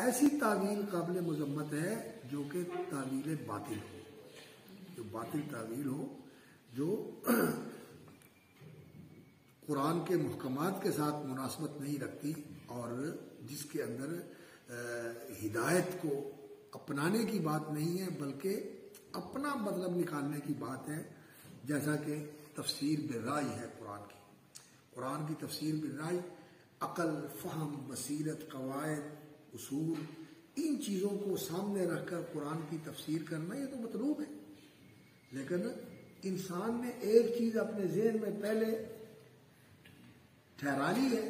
ایسی تعویل قابل مذمت ہے جو کہ تعویل باطل ہو، جو باطل تعویل ہو، جو قرآن کے محکمات کے ساتھ مناسبت نہیں رکھتی اور جس کے اندر ہدایت کو اپنانے کی بات نہیں ہے بلکہ اپنا مطلب نکالنے کی بات ہے، جیسا کہ تفسیر بالرائے ہے قرآن کی تفسیر بالرائے، عقل، فہم، بصیرت، قواعد، اصول، ان چیزوں کو سامنے رکھ کر قرآن کی تفسیر کرنا یہ تو مطلوب ہے، لیکن انسان نے ایک چیز اپنے ذہن میں پہلے ٹھہرا لی ہے،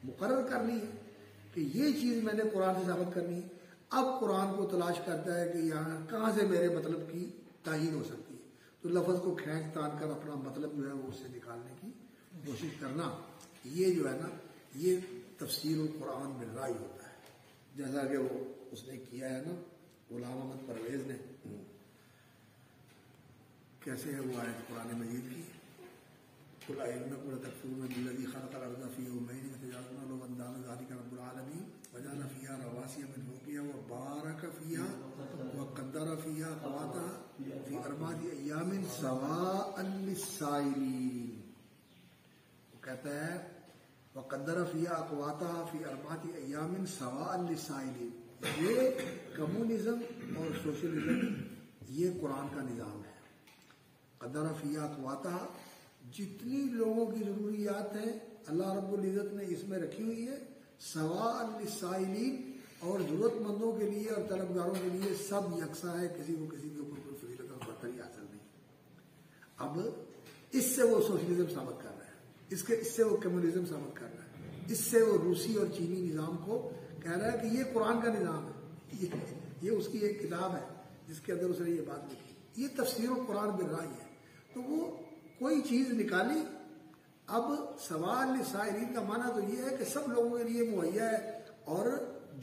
مقرر کر لی ہے کہ یہ چیز میں نے قرآن سے ثابت کرنی ہے، اب قرآن کو تلاش کرتا ہے کہ یہاں کہاں سے میرے مطلب کی تائید ہو سکتی ہے، تو لفظ کو کھینچ تان کر اپنا مطلب جو ہے وہ اس سے نکالنے کی کوشش کرنا، یہ جو ہے نا یہ تفسیر القرآن بالرائے ہوتا ہے، جیسا کہ وہ اس نے کیا ہے نا غلام احمد پرویز نے۔ کیسے ہے وہ آیت قرآن مجید کی؟ قل أئنكم لتكفرون بالذي خلق الأرض في يومين وتجعلون له أندادا ذلك رب العالمين وجعل فيها رواسي من فوقها وبارك فيها وقدر فيها أقواتها في أربعة أيام سواء للسائلين، وہ کہتا ہے وقدر فيها أقواتها في أربعة أيام سواء للسائلين، یہ کمیونزم اور سوشلزم یہ قرآن کا نظام ہے۔ قدر فيها أقواتها، جتنی لوگوں کی ضروریات ہیں اللہ رب العزت نے اس میں رکھی ہوئی ہے، سواء للسائلین، اور ضرورت مندوں کے لیے اور طلبگاروں کے لیے سب یکساں ہے، کسی کو کسی کے اوپر کوئی فضیلت اور برتری حاصل نہیں۔ اب اس سے وہ سوشلزم ثابت کر رہا ہے، اس سے وہ کمیونزم ثابت کر رہا ہے، اس سے وہ روسی اور چینی نظام کو کہہ رہا ہے کہ یہ قرآن کا نظام ہے، یہ اس کی ایک کتاب ہے جس کے اندر اس نے یہ بات لکھی، یہ تفسیر القرآن بالرائے ہے۔ تو وہ کوئی چیز نکالی، اب سوال للسائلین کا معنی تو یہ ہے کہ سب لوگوں کے لیے مہیا ہے، اور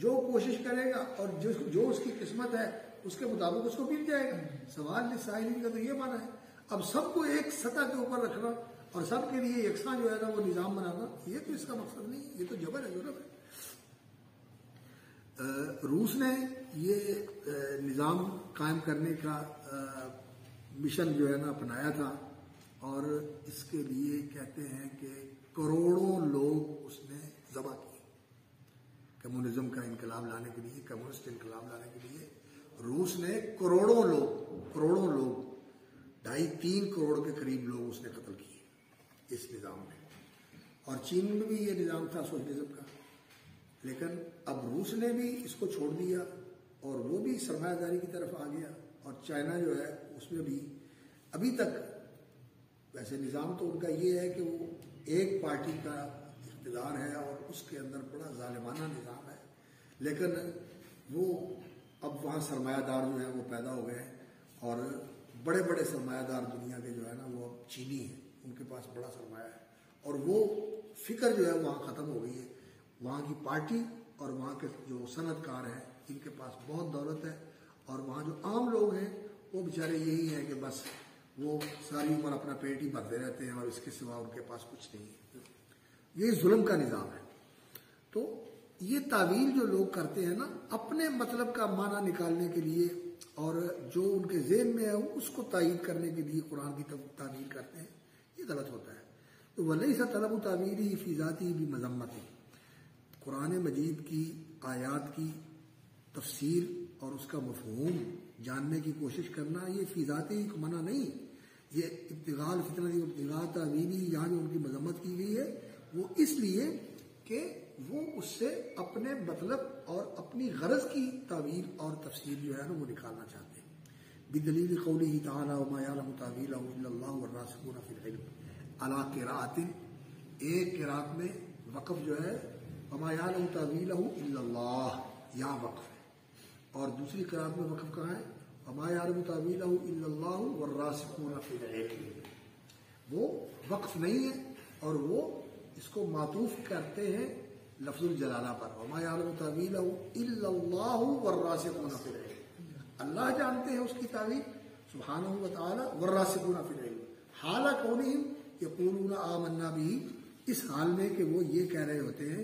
جو کوشش کرے گا اور جو اس کی قسمت ہے اس کے مطابق اس کو مل جائے گا۔ سوال للسائلین کا تو یہ معنی ہے، اب سب کو ایک سطح کے اوپر رکھنا اور سب کے لیے یکساں جو ہے نا وہ نظام بنانا، یہ تو اس کا مقصد نہیں ہے، یہ تو جبر ہے، ضرورت ہے۔ روس نے یہ نظام قائم کرنے کا مشن جو ہے نا اپنایا تھا، اور اس کے لیے کہتے ہیں کہ کروڑوں لوگ اس نے ذبح کیے، کمیونزم کا انقلاب لانے کے لیے، کمیونسٹ انقلاب لانے کے لیے روس نے کروڑوں لوگ 2.5-3 کروڑ کے قریب لوگ اس نے قتل کیے اس نظام میں، اور چین میں بھی یہ نظام تھا سوشلزم کا، لیکن اب روس نے بھی اس کو چھوڑ دیا اور وہ بھی سرمایہ داری کی طرف آ گیا، اور چائنا جو ہے اس میں بھی ابھی تک، ویسے نظام تو ان کا یہ ہے کہ وہ ایک پارٹی کا اقتدار ہے اور اس کے اندر بڑا ظالمانہ نظام ہے، لیکن وہ اب وہاں سرمایہ دار جو ہیں وہ پیدا ہو گئے، اور بڑے بڑے سرمایہ دار دنیا کے جو ہے نا وہ اب چینی ہیں، ان کے پاس بڑا سرمایہ ہے، اور وہ فکر جو ہے وہاں ختم ہو گئی ہے، وہاں کی پارٹی اور وہاں کے جو صنعت کار ہیں ان کے پاس بہت دولت ہے، اور وہاں جو عام لوگ ہیں وہ بیچارے یہی ہیں کہ بس وہ ساری عمر اپنا پیٹ ہی بھرتے رہتے ہیں اور اس کے سوا ان کے پاس کچھ نہیں ہے، یہ ظلم کا نظام ہے۔ تو یہ تعویل جو لوگ کرتے ہیں نا اپنے مطلب کا معنی نکالنے کے لیے اور جو ان کے ذہن میں ہے اس کو تائید کرنے کے لیے قرآن کی تعویل کرتے ہیں، یہ غلط ہوتا ہے۔ تو ولیس طلب تعویلی فی ذاتی بمذمت، قرآن مجید کی آیات کی تفسیر اور اس کا مفہوم جاننے کی کوشش کرنا یہ فی ذاتی منع نہیں، یہ ابتغاء الفتنہ ابتغاء تعویلی یہاں جو ان کی مذمت کی گئی ہے وہ اس لیے کہ وہ اس سے اپنے مطلب اور اپنی غرض کی تعویل اور تفسیر جو ہے نا وہ نکالنا چاہتے ہیں۔ بدلیل قولہ تعالی وما یعلم تاویلہ الا اللہ والراسخون فی العلم علی قراءۃ، ایک قراءت میں وقف جو ہے وما یعلم تاویلہ الا اللہ، یہاں وقف ہے، اور دوسری قراءت میں وقف کہاں ہے وما یعلم تاویلہ الا اللہ والراسخون فی العلم، وہ وقف نہیں ہے اور وہ اس کو معطوف کرتے ہیں لفظ الجلالہ پر، وما یعلم تاویلہ الا اللہ والراسخون فی العلم، اللہ جانتے ہیں اس کی تعویل سبحانہ و تعالی، والراسخون فی العلم حال کونہم یقولون آمنا بہ، اس حال میں کہ وہ یہ کہہ رہے ہوتے ہیں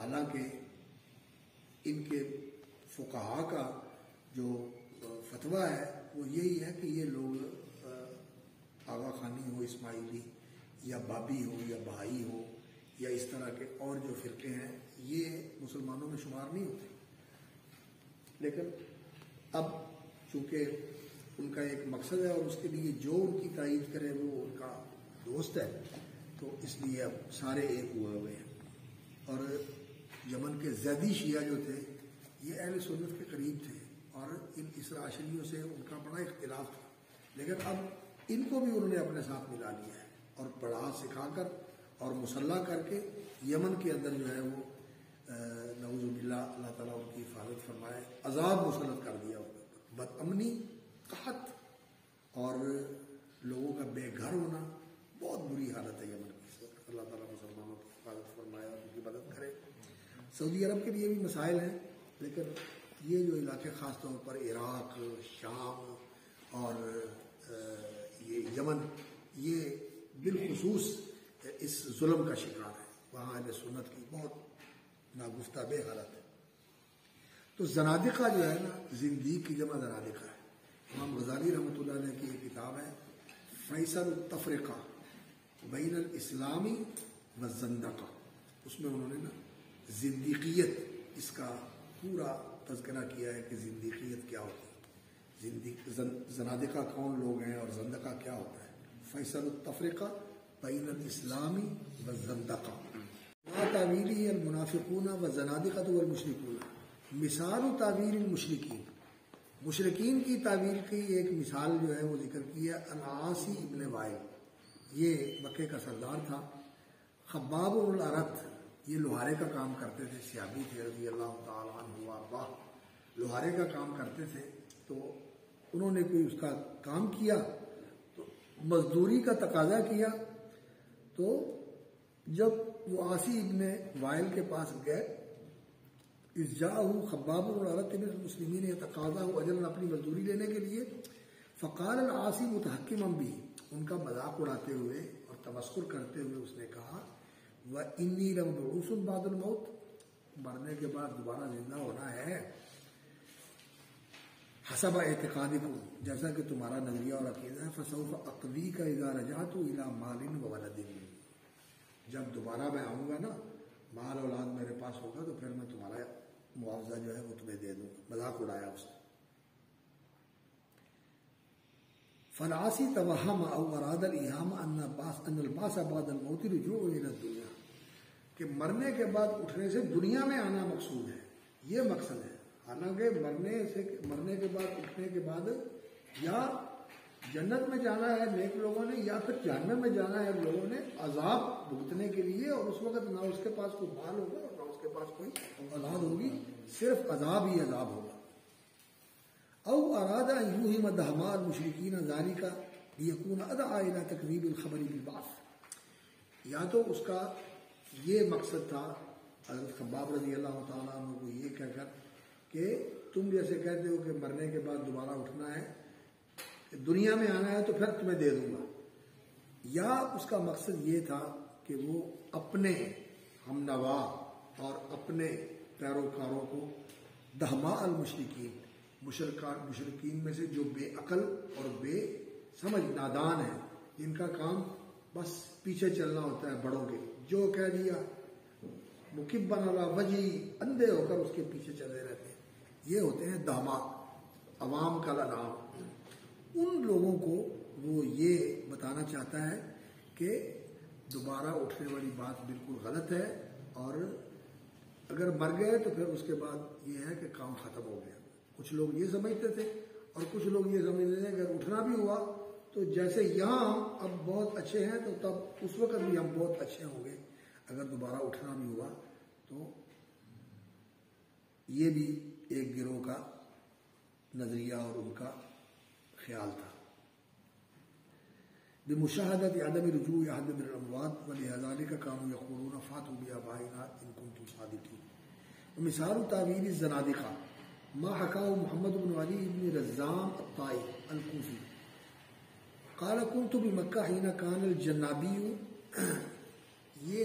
حالانکہ ان کے فقہا کا جو فتویٰ ہے وہ یہی ہے کہ یہ لوگ آغا خانی ہو، اسماعیلی یا بابی ہو یا بہائی ہو یا اس طرح کے اور جو فرقے ہیں یہ مسلمانوں میں شمار نہیں ہوتے. لیکن اب چونکہ ان کا ایک مقصد ہے اور اس کے لیے جو ان کی تائید کرے وہ ان کا دوست ہے، تو اس لیے اب سارے ایک ہوئے ہیں. اور یمن کے زیدی شیعہ جو تھے یہ اہل سنت کے قریب تھے اور ان اسرا عشریوں سے ان کا بڑا اختلاف تھا، لیکن اب ان کو بھی انہوں نے اپنے ساتھ ملا لیا ہے اور پڑھا سکھا کر اور مسلح کر کے یمن کے اندر جو ہے وہ نعوذ باللہ اللہ تعالیٰ ان کی حفاظت فرمائے عذاب مسلط کر دیا، بد امنی، قحط اور لوگوں کا بے گھر ہونا، بہت بری حالت ہے یمن کی اس وقت. اللہ تعالیٰ مسلمانوں کی حفاظت فرمائے اور ان کی مدد کرے. سعودی عرب کے لیے بھی مسائل ہیں، لیکن یہ جو علاقے خاص طور پر عراق، شام اور یہ یمن یہ بالخصوص اس ظلم کا شکار ہے. وہاں اہل سنت کی بہت ناگفتہ بے حالت ہے. تو زنادقہ جو ہے نا، زندیق کی جمع زنادقہ ہے. امام غزالی رحمۃ اللہ علیہ کی ایک کتاب ہے فیصل التفرقہ بین الاسلامی والزندقہ، اس میں انہوں نے نا زندیقیت اس کا پورا تذکرہ کیا ہے کہ زندیقیت کیا ہوتی ہے، زنادقہ کون لوگ ہیں اور زندقہ کیا ہوتا ہے. فیصل التفرقہ بین الاسلامی والزندقہ تعویلی المنافقون والزنادقہ والمشرکون. مثال تعویل المشرکین، مشرکین کی تعویل کی ایک مثال جو ہے وہ ذکر کی ہے. العاصی ابن وائل، یہ مکے کا سردار تھا. خباب الارت، یہ لوہارے کا کام کرتے تھے، صحابی تھے رضی اللہ تعالیٰ عنہ وارضاہ، لوہارے کا کام کرتے تھے. تو انہوں نے کوئی اس کا کام کیا تو مزدوری کا تقاضا کیا، تو جب وہ عاصی ابن وائل کے پاس گئے، اس جاءہ خباب الارت ابن المسلمین یتقاضا اجرا، اپنی مزدوری لینے کے لیے. فقال العاصی متحکما بھی، ان کا مذاق اڑاتے ہوئے اور تمسخر کرتے ہوئے اس نے کہا وَإِنِّي لَمَبْعُوثٌ بَعْدَ الْمَوْتِ، مرنے کے بعد دوبارہ زندہ ہونا ہے. حسب اعتقادکم، جیسا کہ تمہارا نظریہ اور عقیدہ ہے. فسوف اقضیک اذا رجعت الى مال وولد، جب دوبارہ میں آؤں گا نا، مال اولاد میرے پاس ہوگا تو پھر میں تمہارا معاوضہ جو ہے وہ تمہیں دے دوں گا. مذاق اڑایا اس نے. فالعاصی توہم او اراد الايهام ان الباس بعد الموت رجوع الى الدنیا، کہ مرنے کے بعد اٹھنے سے دنیا میں آنا مقصود ہے، یہ مقصد ہے. حالانکہ مرنے کے بعد اٹھنے کے بعد یا جنت میں جانا ہے نیک لوگوں نے، یا پھر جہنم میں جانا ہے لوگوں نے عذاب بھگتنے کے لیے. اور اس وقت نہ اس کے پاس کوئی مال ہوگا اور نہ اس کے پاس کوئی اولاد ہوگی، صرف عذاب ہی عذاب ہوگا. او اراد ان یوہم دہماء المشرکین ذالک لیکون ادعی الی تکذیب الخبر بالبعث، یا تو اس کا یہ مقصد تھا حضرت خباب رضی اللہ تعالیٰ عنہ کو یہ کہہ کر کہ تم جیسے کہتے ہو کہ مرنے کے بعد دوبارہ اٹھنا ہے، دنیا میں آنا ہے تو پھر تمہیں دے دوں گا. یا اس کا مقصد یہ تھا کہ وہ اپنے ہم نوا اور اپنے پیروکاروں کو دہماء المشرکین، مشرکین میں سے جو بے عقل اور بے سمجھ نادان ہیں، جن کا کام بس پیچھے چلنا ہوتا ہے بڑوں کے، جو کہہ دیا مکبن علی وجہی، اندھے ہو کر اس کے پیچھے چلے رہتے ہیں، یہ ہوتے ہیں دہماء، عوام کا نام. ان لوگوں کو وہ یہ بتانا چاہتا ہے کہ دوبارہ اٹھنے والی بات بالکل غلط ہے، اور اگر مر گئے تو پھر اس کے بعد یہ ہے کہ کام ختم ہو گیا. کچھ لوگ یہ سمجھتے تھے اور کچھ لوگ یہ سمجھتے تھے کہ اگر اٹھنا بھی ہوا تو جیسے یہاں ہم اب بہت اچھے ہیں تو تب اس وقت بھی ہم بہت اچھے ہوں گے. اگر دوبارہ اٹھنا بھی ہوا تو یہ بھی ایک گروہ کا نظریہ اور ان کا خیال تھا. بمشاہدت عدم رجوع احد من الاموات ولذلك كانوا يقولون فاتوا بآبائنا ان كنتم صادقين. ومثال تعویل الزنادقہ ما حكاه محمد بن علي بن رزام الطائي الكوفي قال كنت بمکہ حين كان الجنابي، یہ